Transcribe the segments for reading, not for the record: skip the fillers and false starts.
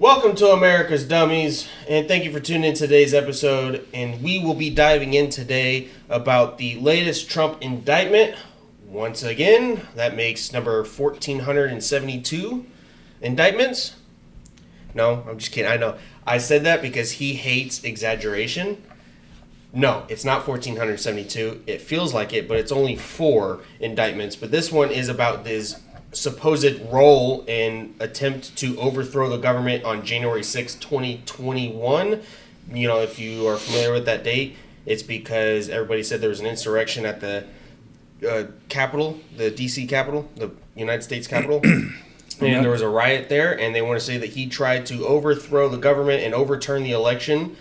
Welcome to America's Dummies, and thank you for tuning in to today's episode. And we will be diving in today about the latest Trump indictment. Once again, that makes number 1,472 indictments. No, I'm just kidding. I know. I said that because he hates exaggeration. No, it's not 1,472. It feels like it, but it's only 4 indictments. But this one is about this supposed role in attempt to overthrow the government on January 6, 2021. You know, if you are familiar with that date, it's because everybody said there was an insurrection at the Capitol, the D.C. Capitol, the United States Capitol. And there was a riot there, and they want to say that he tried to overthrow the government and overturn the election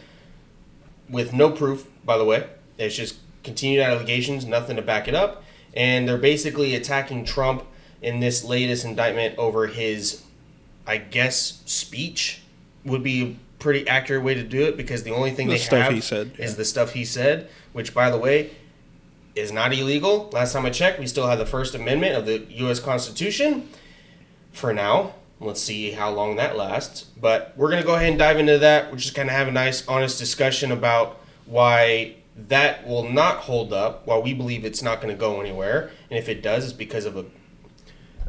with no proof, by the way. It's just continued allegations, nothing to back it up. And they're basically attacking Trump in this latest indictment over his, I guess, speech would be a pretty accurate way to do it, because the only thing they have is the stuff he said, which, by the way, is not illegal. Last time I checked, we still have the First Amendment of the U.S. Constitution. For now, let's see how long that lasts. But we're going to go ahead and dive into that. We're just going to have a nice, honest discussion about why that will not hold up, why we believe it's not going to go anywhere. And if it does, it's because of a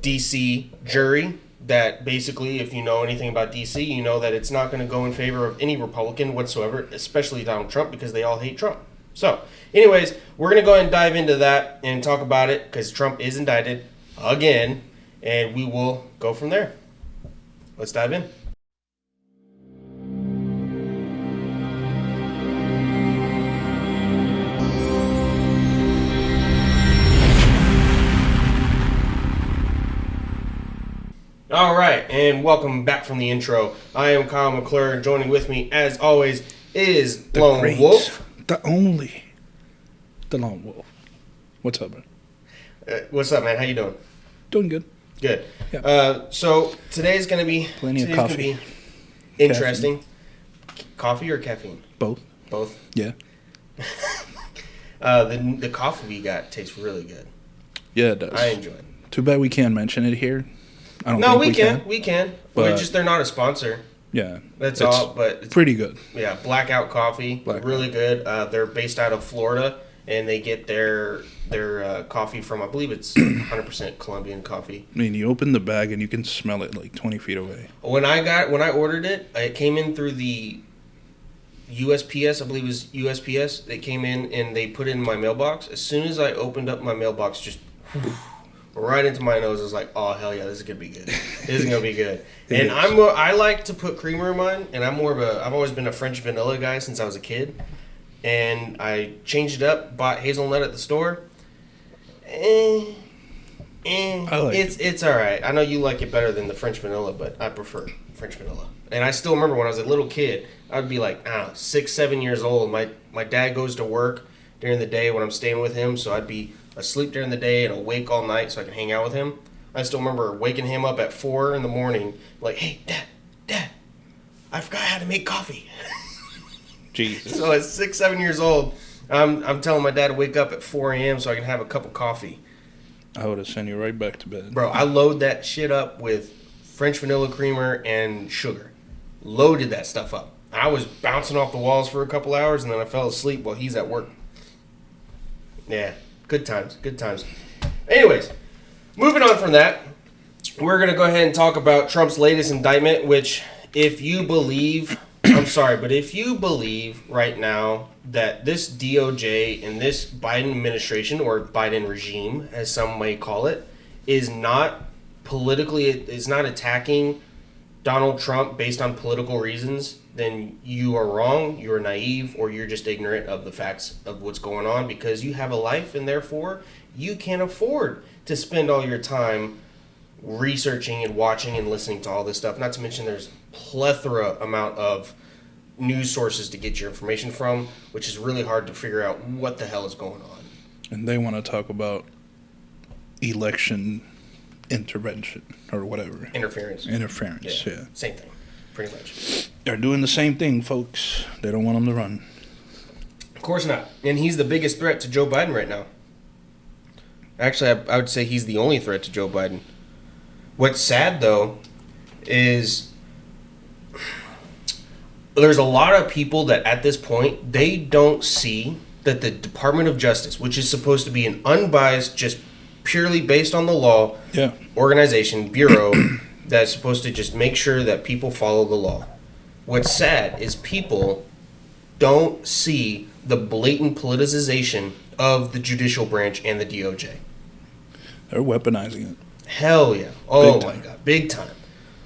D.C. jury that basically, if you know anything about D.C., you know that it's not going to go in favor of any Republican whatsoever, especially Donald Trump, because they all hate Trump. So, anyways, we're going to go ahead and dive into that and talk about it, because Trump is indicted again, and we will go from there. Let's dive in. All right, and welcome back from the intro. I am Kyle McClure, and joining with me, as always, is the Lone great, Wolf. The only, the Lone Wolf. What's up, man? What's up, man? How you doing? Doing good. Good. Yeah. So today's going to be plenty of coffee. Gonna be interesting. Coffee or caffeine? Both. Both. Yeah. The coffee we got tastes really good. Yeah, it does. I enjoy it. Too bad we can't mention it here. I don't no, think we can. But they're not a sponsor. Yeah. That's all. But it's pretty good. Yeah, Blackout Coffee, really good. They're based out of Florida, and they get their coffee from, I believe it's 100% Colombian coffee. I mean, you open the bag and you can smell it like 20 feet away. When I ordered it, it came in through the USPS. I believe it was USPS. They came in and they put it in my mailbox. As soon as I opened up my mailbox, just right into my nose, I was like, "Oh hell yeah, this is gonna be good. This is gonna be good." And I like to put creamer in mine, and I've always been a French vanilla guy since I was a kid. And I changed it up, bought hazelnut at the store. It's all right. I know you like it better than the French vanilla, but I prefer French vanilla. And I still remember when I was a little kid, I'd be like, 6, 7 years old. My dad goes to work during the day when I'm staying with him, so I'd be asleep during the day and awake all night so I can hang out with him. I still remember waking him up at 4 in the morning, like, "Hey, Dad, I forgot how to make coffee." Jesus. So at 6, 7 years old, I'm telling my dad to wake up at 4 a.m. so I can have a cup of coffee. I would have sent you right back to bed. Bro, I load that shit up with French vanilla creamer and sugar. Loaded that stuff up. I was bouncing off the walls for a couple hours, and then I fell asleep while he's at work. Yeah, good times. Anyways, moving on from that, we're going to go ahead and talk about Trump's latest indictment, which, if you believe... I'm sorry, but if you believe right now that this DOJ and this Biden administration, or Biden regime, as some may call it, is not attacking Donald Trump based on political reasons, then you are wrong, you are naive, or you're just ignorant of the facts of what's going on, because you have a life and therefore you can't afford to spend all your time researching and watching and listening to all this stuff. Not to mention there's plethora amount of news sources to get your information from, which is really hard to figure out what the hell is going on. And they want to talk about election intervention or whatever. Interference, yeah. Same thing, pretty much. They're doing the same thing, folks. They don't want him to run. Of course not. And he's the biggest threat to Joe Biden right now. Actually, I would say he's the only threat to Joe Biden. What's sad, though, is there's a lot of people that at this point, they don't see that the Department of Justice, which is supposed to be an unbiased, just purely based on the law organization, bureau, that's supposed to just make sure that people follow the law. What's sad is people don't see the blatant politicization of the judicial branch and the DOJ. They're weaponizing it. Hell yeah. Oh my God. Big time.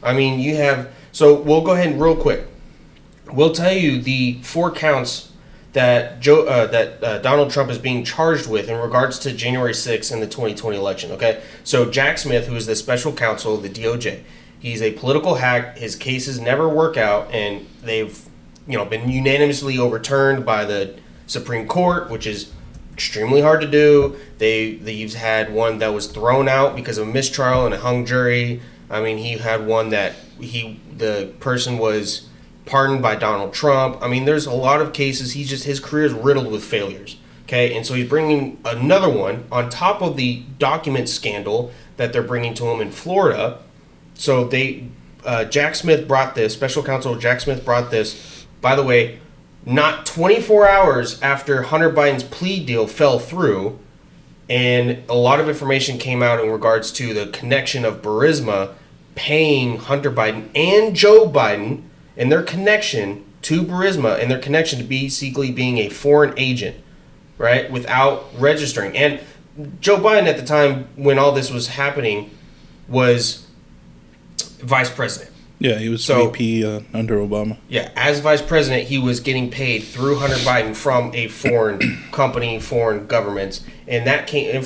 I mean, you have... So we'll go ahead and real quick. We'll tell you the 4 counts that Donald Trump is being charged with in regards to January 6th and the 2020 election, okay? So Jack Smith, who is the special counsel of the DOJ, he's a political hack. His cases never work out, and they've been unanimously overturned by the Supreme Court, which is extremely hard to do. They've had one that was thrown out because of mistrial and a hung jury. I mean, he had one that the person was pardoned by Donald Trump. I mean, there's a lot of cases. His career is riddled with failures. Okay, and so he's bringing another one on top of the document scandal that they're bringing to him in Florida. So Jack Smith brought this. Special counsel Jack Smith brought this. By the way, not 24 hours after Hunter Biden's plea deal fell through, and a lot of information came out in regards to the connection of Burisma paying Hunter Biden and Joe Biden, and their connection to Burisma and their connection to basically being a foreign agent, right, without registering. And Joe Biden at the time when all this was happening was vice president. Yeah, he was VP under Obama. Yeah, as vice president, he was getting paid through Hunter Biden from a foreign company, foreign governments, and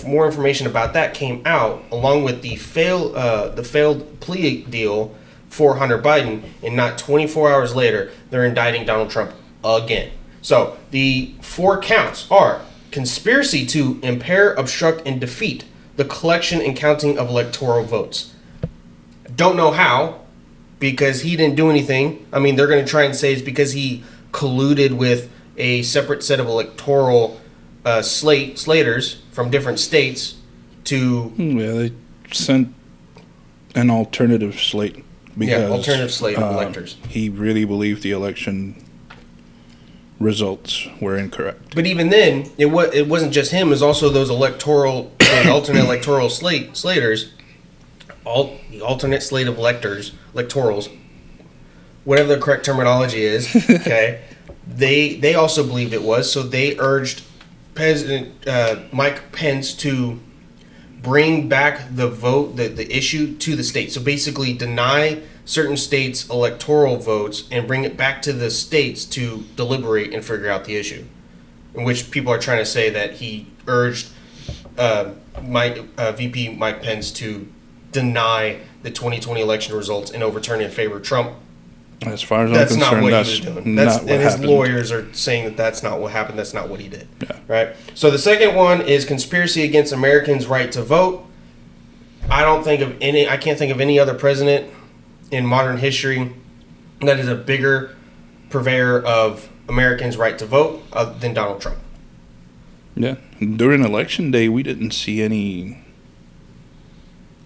more information about that came out along with the failed plea deal for Hunter Biden, and not 24 hours later, they're indicting Donald Trump again. So the 4 counts are conspiracy to impair, obstruct, and defeat the collection and counting of electoral votes. Don't know how, because he didn't do anything. I mean, they're going to try and say it's because he colluded with a separate set of electoral slaters from different states to... Yeah, they sent an alternative slate. Because, alternative slate of electors. He really believed the election results were incorrect. But even then, it wasn't just him. It was also those alternate electoral slaters, the alternate slate of electorals, whatever the correct terminology is. Okay, they also believed it was. So they urged President Mike Pence to bring back the vote, the issue to the states. So basically deny certain states electoral votes and bring it back to the states to deliberate and figure out the issue. In which people are trying to say that he urged VP Mike Pence to deny the 2020 election results and overturn in favor of Trump. As far as I'm concerned, that's not what happened. And his lawyers are saying that that's not what happened. That's not what he did. Yeah. Right. So the second one is conspiracy against Americans' right to vote. I can't think of any other president in modern history that is a bigger purveyor of Americans' right to vote than Donald Trump. Yeah. During election day, we didn't see any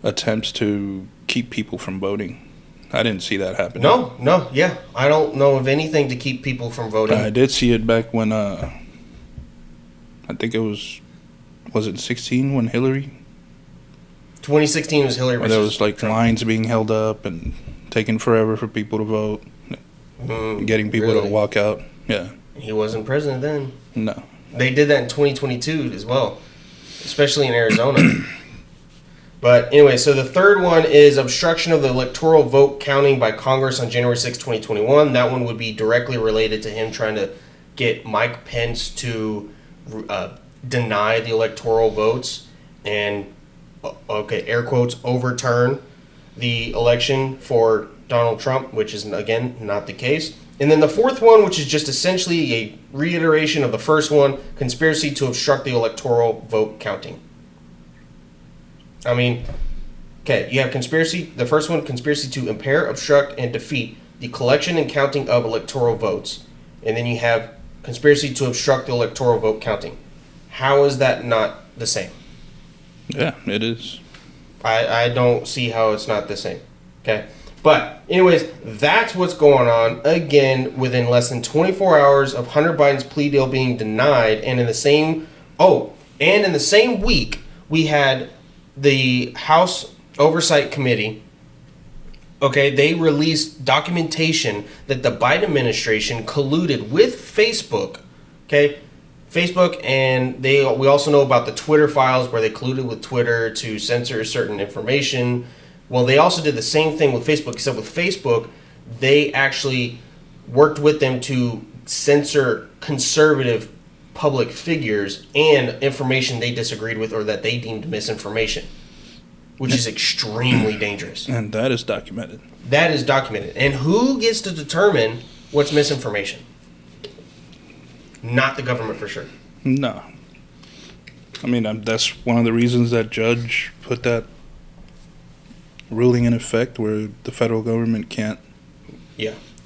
attempts to keep people from voting. I didn't see that happen. No, yeah. I don't know of anything to keep people from voting. I did see it back when, I think it was it 16 when Hillary? 2016 was Hillary. There was like Trump. Lines being held up and taking forever for people to vote, getting people to walk out. Yeah. He wasn't president then. No. They did that in 2022 as well, especially in Arizona. But anyway, so the third one is obstruction of the electoral vote counting by Congress on January 6, 2021. That one would be directly related to him trying to get Mike Pence to deny the electoral votes and, air quotes, overturn the election for Donald Trump, which is, again, not the case. And then the fourth one, which is just essentially a reiteration of the first one, conspiracy to obstruct the electoral vote counting. I mean, okay, you have conspiracy. The first one, conspiracy to impair, obstruct, and defeat the collection and counting of electoral votes. And then you have conspiracy to obstruct the electoral vote counting. How is that not the same? Yeah, it is. I don't see how it's not the same. Okay. But, anyways, that's what's going on. Again, within less than 24 hours of Hunter Biden's plea deal being denied, and in the same week, we had the House Oversight Committee. Okay, they released documentation that the Biden administration colluded with Facebook. Okay, Facebook, and we also know about the Twitter files where they colluded with Twitter to censor certain information. Well, they also did the same thing with Facebook, except with Facebook, they actually worked with them to censor conservative public figures and information they disagreed with or that they deemed misinformation, which is extremely dangerous. And that is documented. That is documented. And who gets to determine what's misinformation? Not the government for sure. No. I mean, that's one of the reasons that judge put that ruling in effect where the federal government can't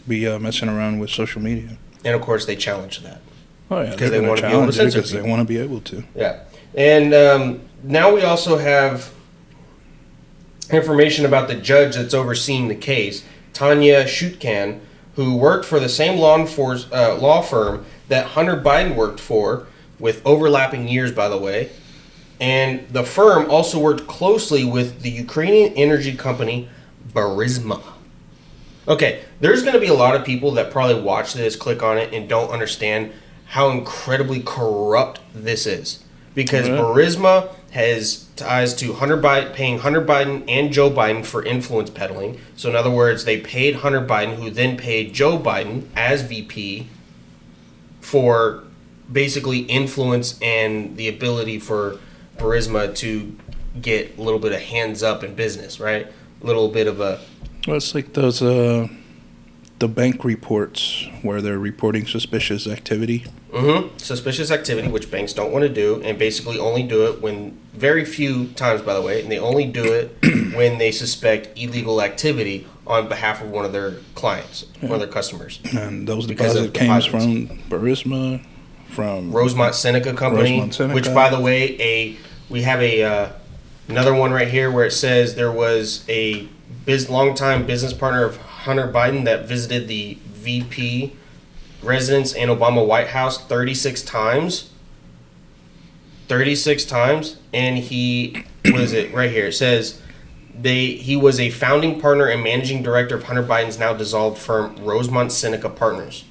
be messing around with social media. And, of course, they challenge that. Oh, yeah. Because they want to be able to censor because they want to be able to. Yeah. And now we also have information about the judge that's overseeing the case, Tanya Shutkan, who worked for the same law firm that Hunter Biden worked for, with overlapping years, by the way. And the firm also worked closely with the Ukrainian energy company Burisma. Okay, there's going to be a lot of people that probably watch this, click on it, and don't understand how incredibly corrupt this is. Because Burisma has ties to paying Hunter Biden and Joe Biden for influence peddling. So in other words, they paid Hunter Biden, who then paid Joe Biden as VP for basically influence and the ability for Burisma to get a little bit of hands up in business, right? A little bit of a... Well, it's like those the bank reports where they're reporting suspicious activity. Mm-hmm. Suspicious activity, which banks don't want to do, and basically only do it when, very few times, by the way, and they only do it when they suspect illegal activity on behalf of one of their clients, one of their customers. And those deposits came from Burisma, from Rosemont Seneca Company, which, by the way, we have another one right here where it says there was a longtime business partner of Hunter Biden that visited the VP residence and Obama White House 36 times. 36 times, and he, what is it right here? It says he was a founding partner and managing director of Hunter Biden's now dissolved firm Rosemont Seneca Partners.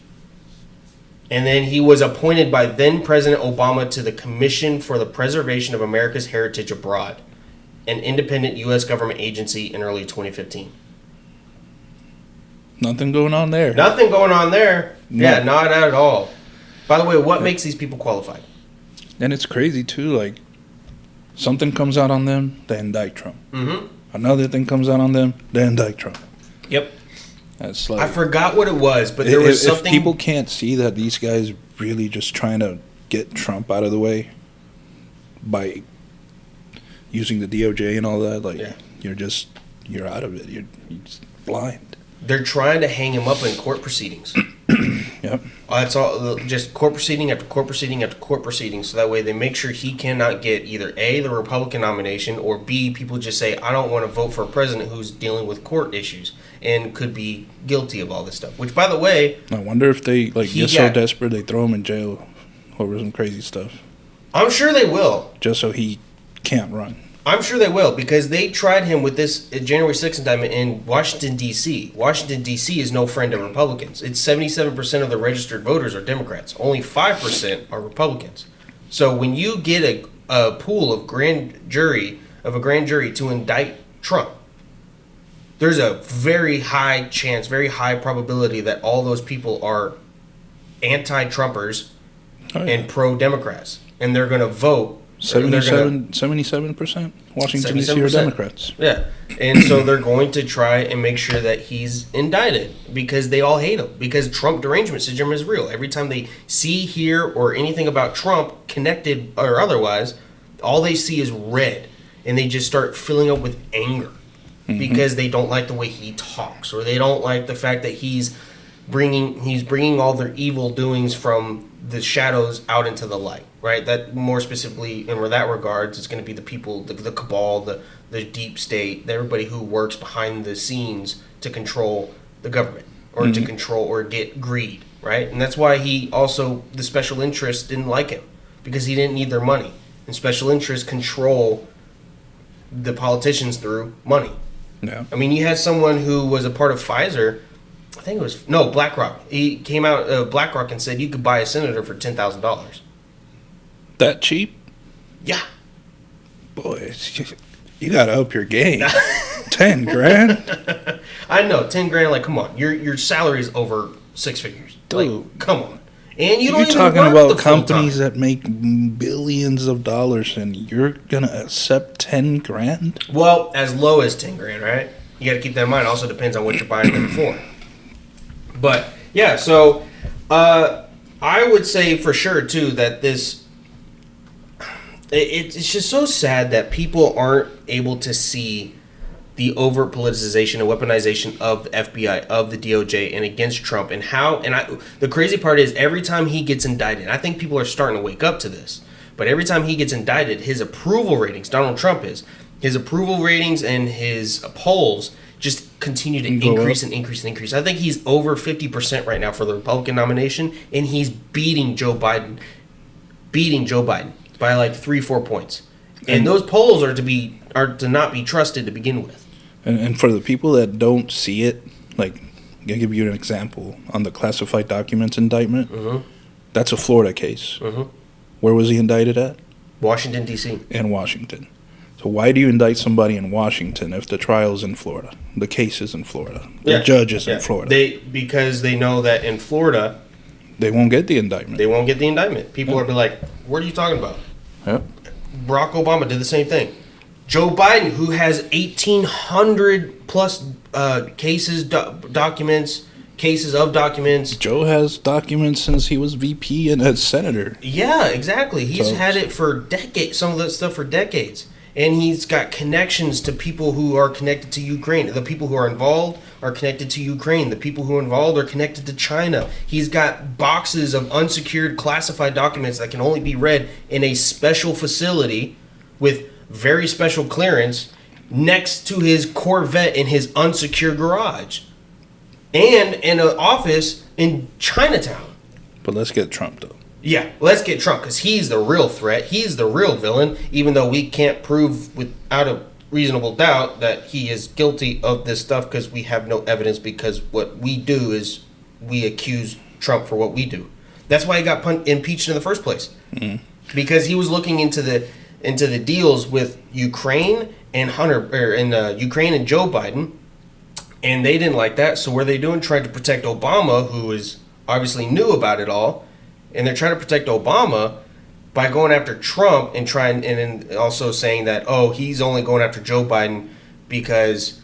And then he was appointed by then President Obama to the Commission for the Preservation of America's Heritage Abroad, an independent U.S. government agency, in early 2015. Nothing going on there. Nothing going on there. No. Yeah, not at all. By the way, what makes these people qualified? And it's crazy, too. Like, something comes out on them, they indict Trump. Mm-hmm. Another thing comes out on them, they indict Trump. Yep. That's like, I forgot what it was, but there was something... If people can't see that these guys really just trying to get Trump out of the way by using the DOJ and all that, like, you're out of it. You're just blind. They're trying to hang him up in court proceedings. Yep. That's all. Just court proceeding after court proceeding after court proceeding. So that way they make sure he cannot get either A, the Republican nomination, or B, people just say, I don't want to vote for a president who's dealing with court issues and could be guilty of all this stuff. Which, by the way... I wonder if they get so desperate they throw him in jail over some crazy stuff. I'm sure they will. Just so he can't run. I'm sure they will, because they tried him with this January 6th indictment in Washington, D.C. Washington, D.C. is no friend of Republicans. It's 77% of the registered voters are Democrats. Only 5% are Republicans. So when you get a pool of a grand jury to indict Trump, there's a very high chance, very high probability that all those people are anti-Trumpers and pro-Democrats. And they're going to vote. 77% Washington, D.C. are Democrats. Yeah. And so they're going to try and make sure that he's indicted because they all hate him. Because Trump derangement syndrome is real. Every time they see, hear, or anything about Trump, connected or otherwise, all they see is red. And they just start filling up with anger because they don't like the way he talks, or they don't like the fact that he's bringing all their evil doings from the shadows out into the light, right? That more specifically in that regards, it's going to be the people, the cabal, the deep state, everybody who works behind the scenes to control the government or to control or get greed, right? And that's why the special interests didn't like him, because he didn't need their money. And special interests control the politicians through money. Yeah. I mean, you had someone who was a part of Pfizer. I think it was BlackRock. He came out of BlackRock and said you could buy a senator for $10,000. That cheap? Yeah. Boy, you gotta up your game. 10 grand? I know, 10 grand. Like, come on, your salary is over six figures. Dude, like, come on. And you're talking about companies that make billions of dollars, and you're gonna accept 10 grand? Well, as low as 10 grand, right? You got to keep that in mind. Also depends on what you're buying them for. But yeah, so I would say for sure too that it's just so sad that people aren't able to see the overt politicization and weaponization of the FBI, of the DOJ, and against Trump, and the crazy part is every time he gets indicted, I think people are starting to wake up to this, but every time he gets indicted, his approval ratings, Donald Trump his approval ratings and his polls just continue to increase and increase and increase. I think he's over 50% right now for the Republican nomination, and he's beating Joe Biden by like 3-4 points. And those polls are to not be trusted to begin with. And for the people that don't see it, like, I'll give you an example. On the classified documents indictment, that's a Florida case. Where was he indicted at? Washington, D.C. In Washington. So why do you indict somebody in Washington if the trial's in Florida? The case is in Florida. The judge is in Florida. Because they know that in Florida, they won't get the indictment. People will be like, what are you talking about? Yep. Barack Obama did the same thing. Joe Biden, who has 1,800 plus cases of documents. Joe has documents since he was VP and as senator. Yeah, exactly. He's had it for decades, some of that stuff for decades. And he's got connections to people who are connected to Ukraine. The people who are involved are connected to Ukraine. The people who are involved are connected to China. He's got boxes of unsecured classified documents that can only be read in a special facility with very special clearance next to his Corvette in his unsecured garage. And in an office in Chinatown. But let's get Trump, though. Yeah, let's get Trump, because he's the real threat. He's the real villain, even though we can't prove without a reasonable doubt that he is guilty of this stuff, because we have no evidence, because what we do is we accuse Trump for what we do. That's why he got impeached in the first place. Because he was looking into the deals with Ukraine and Ukraine and Joe Biden, and they didn't like that. So what are they doing? Trying to protect Obama, who is obviously knew about it all. And they're trying to protect Obama by going after Trump and also saying that, he's only going after Joe Biden because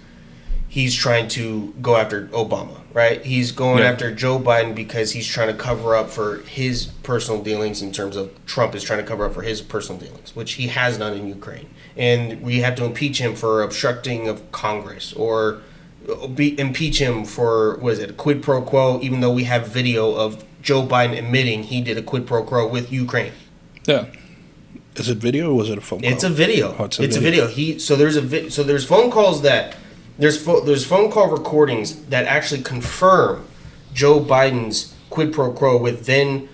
he's trying to go after Obama, right? He's going after Joe Biden because he's trying to cover up for his personal dealings, in terms of Trump is trying to cover up for his personal dealings, which he has done in Ukraine. And we have to impeach him for obstructing of Congress, or impeach him for, a quid pro quo, even though we have video of Joe Biden admitting he did a quid pro quo with Ukraine. Yeah. Is it video or was it a phone call? It's a video. Oh, it's a video. There's phone calls that there's phone call recordings that actually confirm Joe Biden's quid pro quo with then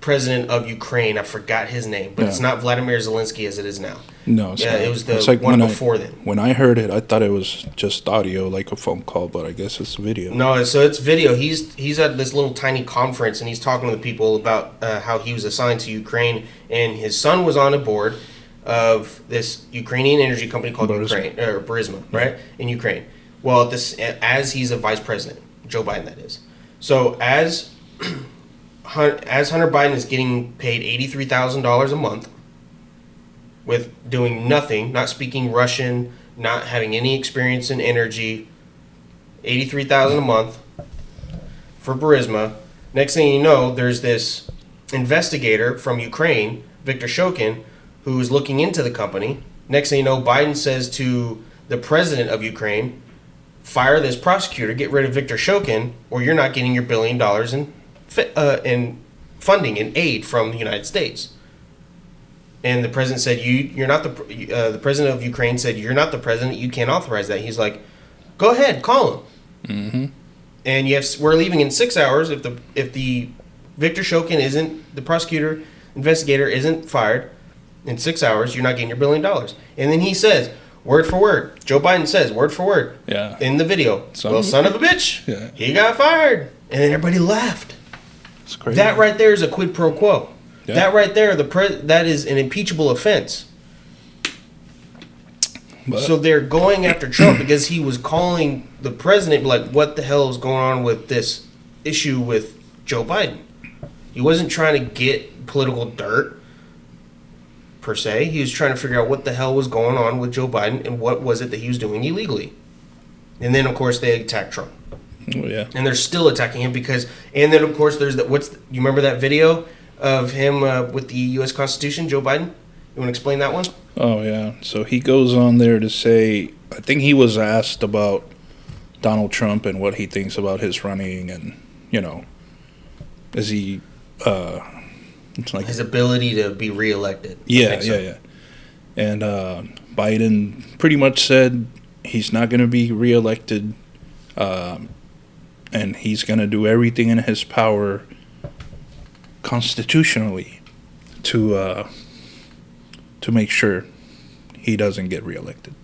president of Ukraine. I forgot his name, but it's not Vladimir Zelensky as it is now. No, it's not. It was the one before then. When I heard it, I thought it was just audio, like a phone call, but I guess it's video. No, so it's video. He's at this little tiny conference, and he's talking to the people about how he was assigned to Ukraine, and his son was on a board of this Ukrainian energy company called Burisma, right, in Ukraine. Well, as he's a vice president, Joe Biden, that is. So as Hunter Biden is getting paid $83,000 a month with doing nothing, not speaking Russian, not having any experience in energy, $83,000 a month for Burisma. Next thing you know, there's this investigator from Ukraine, Viktor Shokin, who is looking into the company. Next thing you know, Biden says to the president of Ukraine, fire this prosecutor, get rid of Victor Shokin, or you're not getting your $1 billion in funding and aid from the United States. And the president said, you're not the president of Ukraine said, you're not the president. You can't authorize that. He's like, go ahead, call him. Mm-hmm. And we're leaving in 6 hours. If the Victor Shokin isn't, the prosecutor, investigator isn't fired in 6 hours, you're not getting your $1 billion. And then he says, word for word, Joe Biden says, word for word, in the video, son of a bitch, he got fired. And then everybody laughed. It's crazy. That right there is a quid pro quo. Yeah. That right there, that is an impeachable offense. But so they're going after Trump because he was calling the president like, what the hell is going on with this issue with Joe Biden? He wasn't trying to get political dirt, per se. He was trying to figure out what the hell was going on with Joe Biden and what was it that he was doing illegally. And then, of course, they attacked Trump. Oh, yeah. And they're still attacking him because... And then, of course, there's you remember that video of him with the U.S. Constitution, Joe Biden? You want to explain that one? Oh, yeah. So he goes on there to say... I think he was asked about Donald Trump and what he thinks about his running and, is he... It's like his ability to be reelected. Yeah. And Biden pretty much said he's not going to be reelected, and he's going to do everything in his power constitutionally to make sure he doesn't get reelected.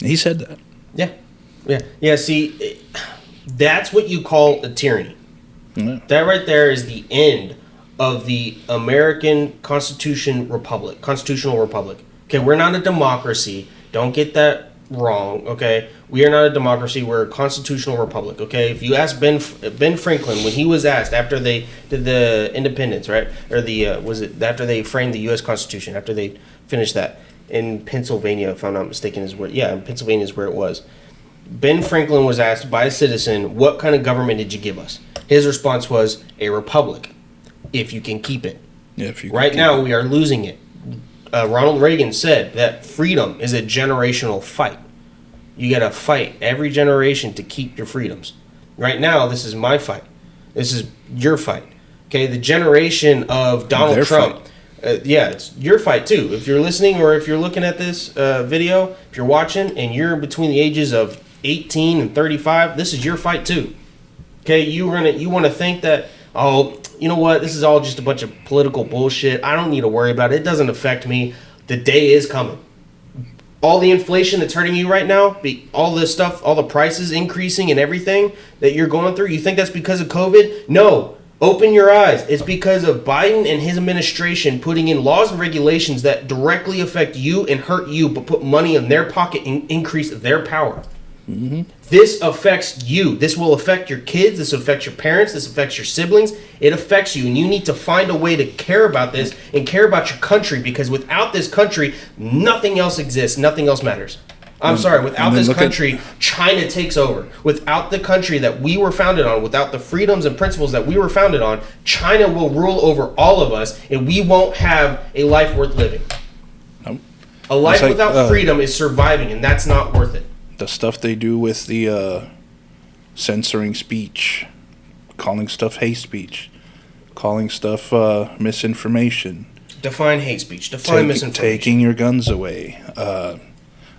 He said that. Yeah. See, that's what you call a tyranny. Yeah. That right there is the end of the American constitutional republic. Okay, we're not a democracy. Don't get that wrong, okay? We are not a democracy. We're a constitutional republic, okay? If you ask Ben Franklin, when he was asked after they did the independence, right? Or after they framed the U.S. Constitution, after they finished that in Pennsylvania, if I'm not mistaken, in Pennsylvania is where it was. Ben Franklin was asked by a citizen, what kind of government did you give us? His response was, a republic, if you can keep it. Yeah, if you right now, we are losing it. Ronald Reagan said that freedom is a generational fight. You got to fight every generation to keep your freedoms. Right now, this is my fight. This is your fight. Okay, the generation of Donald Trump. It's your fight too. If you're listening or if you're looking at this video, if you're watching and you're between the ages of 18 and 35, this is your fight too. Okay, you want to think that, oh, you know what, this is all just a bunch of political bullshit. I don't need to worry about it. It doesn't affect me. The day is coming. All the inflation that's hurting you right now, all this stuff, all the prices increasing and everything that you're going through, you think that's because of COVID? No. Open your eyes. It's because of Biden and his administration putting in laws and regulations that directly affect you and hurt you, but put money in their pocket and increase their power. Mm-hmm. This affects you. This will affect your kids. This affects your parents. This affects your siblings. It affects you, and you need to find a way to care about this and care about your country, because without this country, nothing else exists. Nothing else matters. Without this country, China takes over. Without the country that we were founded on, without the freedoms and principles that we were founded on, China will rule over all of us, and we won't have a life worth living. A life without freedom is surviving, and that's not worth it. The stuff they do with the censoring speech, calling stuff hate speech, calling stuff misinformation. Define hate speech. Define misinformation. Taking your guns away.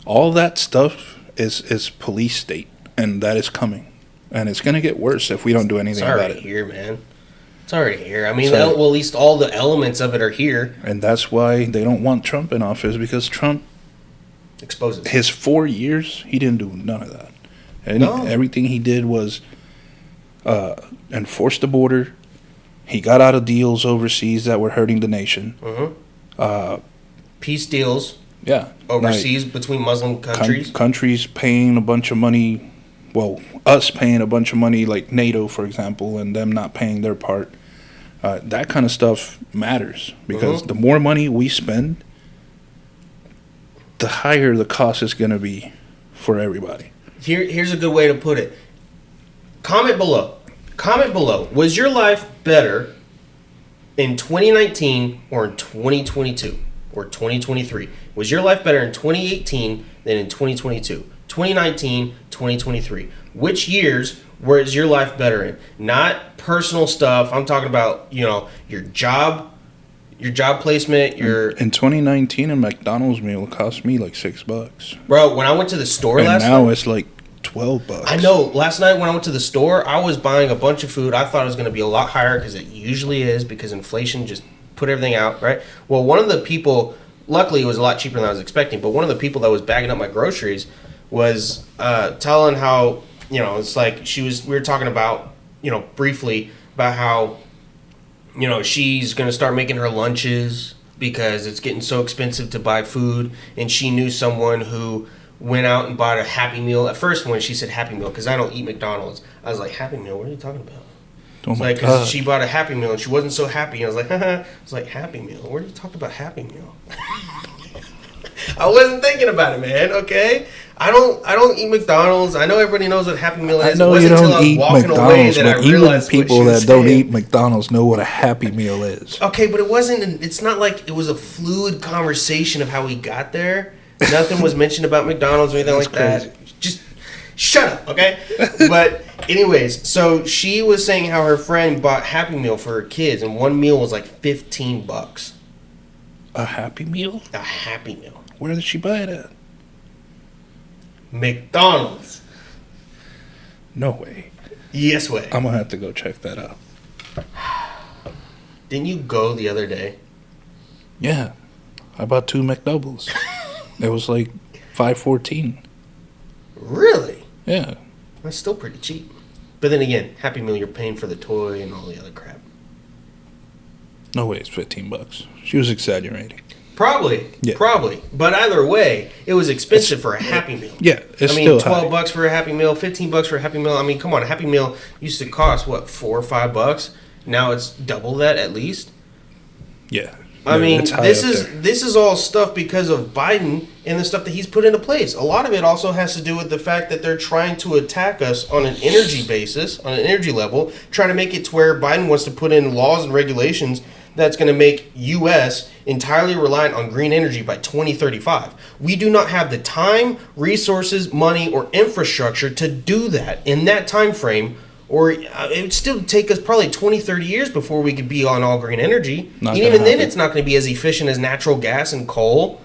All that stuff is police state, and that is coming. And it's going to get worse if we don't do anything about it. It's already here, man. It's already here. I mean, at least all the elements of it are here. And that's why they don't want Trump in office, because Trump exposes his 4 years, he didn't do none of that. Everything he did was enforce the border. He got out of deals overseas that were hurting the nation. Mm-hmm. Peace deals. Yeah. Overseas, between Muslim countries. Countries paying a bunch of money. Well, us paying a bunch of money, like NATO, for example, and them not paying their part. That kind of stuff matters, because the more money we spend, the higher the cost is going to be for everybody. Here's a good way to put it. Comment below. Was your life better in 2019 or in 2022 or 2023? Was your life better in 2018 than in 2022? 2019, 2023. Which years is your life better in? Not personal stuff. I'm talking about, your job placement, In 2019, a McDonald's meal cost me like $6. Bro, when I went to the store and last night. And now it's like $12. I know. Last night when I went to the store, I was buying a bunch of food. I thought it was going to be a lot higher because it usually is, because inflation just put everything out, right? Well, one of the people, luckily it was a lot cheaper than I was expecting, but one of the people that was bagging up my groceries was telling how, it's like we were talking about, briefly about how, she's going to start making her lunches because it's getting so expensive to buy food, and she knew someone who went out and bought a Happy Meal. At first, when she said Happy Meal, because I don't eat McDonald's, I was like, Happy Meal? What are you talking about? Oh it's my like, because God. she bought a Happy Meal and she wasn't so happy. I was like, haha. I was like, Happy Meal? Where do you talk about Happy Meal? I wasn't thinking about it, man. Okay, I don't eat McDonald's. I know everybody knows what Happy Meal is. I know it you wasn't until I don't was eat walking away McDonald's, that but I even realized people what she that was don't saying. eat McDonald's know what a Happy Meal is. Okay, but it wasn't. It's not like it was a fluid conversation of how we got there. Nothing was mentioned about McDonald's or anything like Crazy. that. Just shut up, okay? But anyways, so she was saying how her friend bought Happy Meal for her kids, and one meal was like $15. A Happy Meal? A Happy Meal. Where did she buy it at? McDonald's. No way. Yes way. I'm gonna have to go check that out. Didn't you go the other day? Yeah, I bought 2 McDoubles. It was like $5.14. Really? Yeah. That's still pretty cheap. But then again, Happy Meal, you're paying for the toy and all the other crap. No way, it's $15. She was exaggerating. Probably. Yeah. Probably. But either way, it was expensive for a Happy Meal. Yeah, it's still still high. $12 for a Happy Meal, $15 for a Happy Meal. I mean, come on, a Happy Meal used to cost what, $4 or $5? Now it's double that at least. Yeah. I mean, it's high this up is there. this is all stuff because of Biden and the stuff that he's put into place. A lot of it also has to do with the fact that they're trying to attack us on an energy basis, on an energy level, trying to make it to where Biden wants to put in laws and regulations that's going to make U.S. entirely reliant on green energy by 2035. We do not have the time, resources, money, or infrastructure to do that in that time frame, or it would still take us probably 20, 30 years before we could be on all green energy. Not And gonna even then, happen. it's not going to be as efficient as natural gas and coal.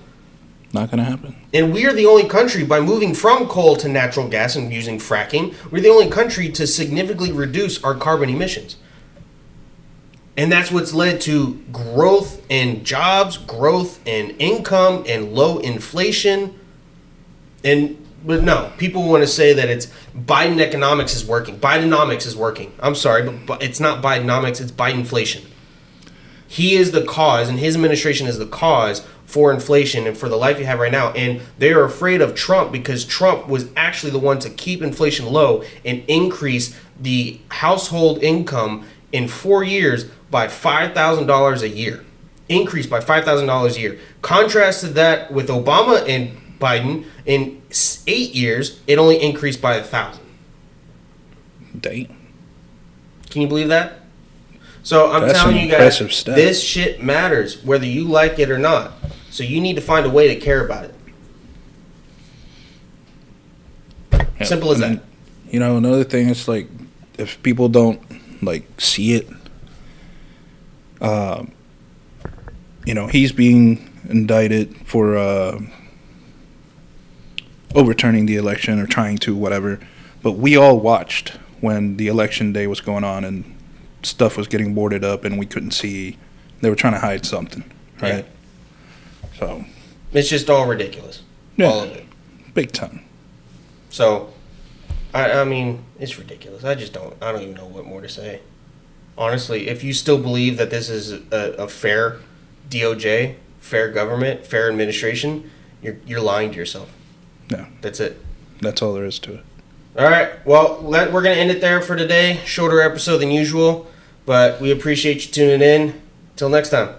Not gonna happen. And we are the only country, by moving from coal to natural gas and using fracking, we're the only country to significantly reduce our carbon emissions. And that's what's led to growth in jobs, growth in income, and low inflation. But no, people want to say that it's Biden economics is working. Bidenomics is working. I'm sorry, but it's not Bidenomics, it's Bidenflation. He is the cause, and his administration is the cause for inflation and for the life you have right now. And they are afraid of Trump because Trump was actually the one to keep inflation low and increase the household income in 4 years by $5,000 a year. Increased by $5,000 a year. Contrast to that with Obama and Biden, in 8 years, it only increased by 1,000. Dang. Can you believe that? So I'm That's telling an you guys, impressive stat. this shit matters, whether you like it or not. So you need to find a way to care about it. Yeah. Simple as that. You know, another thing is like, if people don't like see it, he's being indicted for overturning the election or trying to, whatever. But we all watched when the election day was going on and stuff was getting boarded up and we couldn't see. They were trying to hide something, right? Yeah. So It's just all ridiculous. yeah, All of it. big time. So, I mean, it's ridiculous. I don't even know what more to say. Honestly, if you still believe that this is a fair DOJ, fair government, fair administration, you're lying to yourself. No, That's it. that's all there is to it. All right. Well, we're going to end it there for today. Shorter episode than usual, but we appreciate you tuning in. Till next time.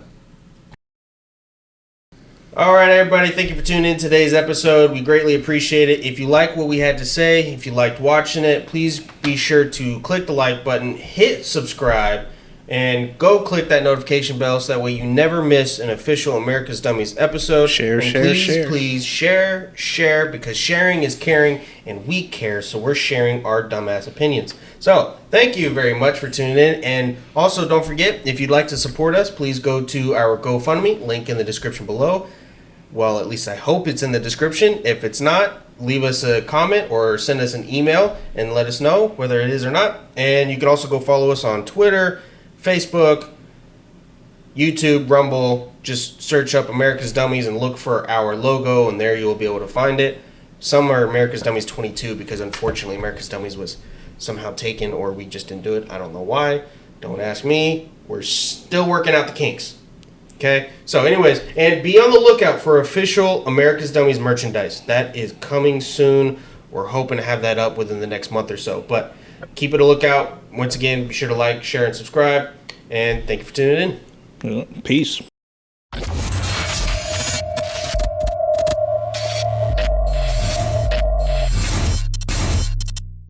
All right, everybody. Thank you for tuning in to today's episode. We greatly appreciate it. If you like what we had to say, if you liked watching it, please be sure to click the like button, hit subscribe, And go click that notification bell so that way you never miss an official America's Dummies episode. Share, and share, please, share. Please share, because sharing is caring, and we care, so we're sharing our dumbass opinions. So, thank you very much for tuning in. And also, don't forget, if you'd like to support us, please go to our GoFundMe, link in the description below. Well, at least I hope it's in the description. If it's not, leave us a comment or send us an email and let us know whether it is or not. And you can also go follow us on Twitter, Facebook, YouTube, Rumble. Just search up America's Dummies and look for our logo, and there you'll be able to find it. Some are America's Dummies 22 because unfortunately America's Dummies was somehow taken, or we just didn't do it. I don't know why. Don't ask me. We're still working out the kinks. Okay? So anyways, and be on the lookout for official America's Dummies merchandise. That is coming soon. We're hoping to have that up within the next month or so. But keep it a lookout. Once again, be sure to like, share, and subscribe. And thank you for tuning in. Peace.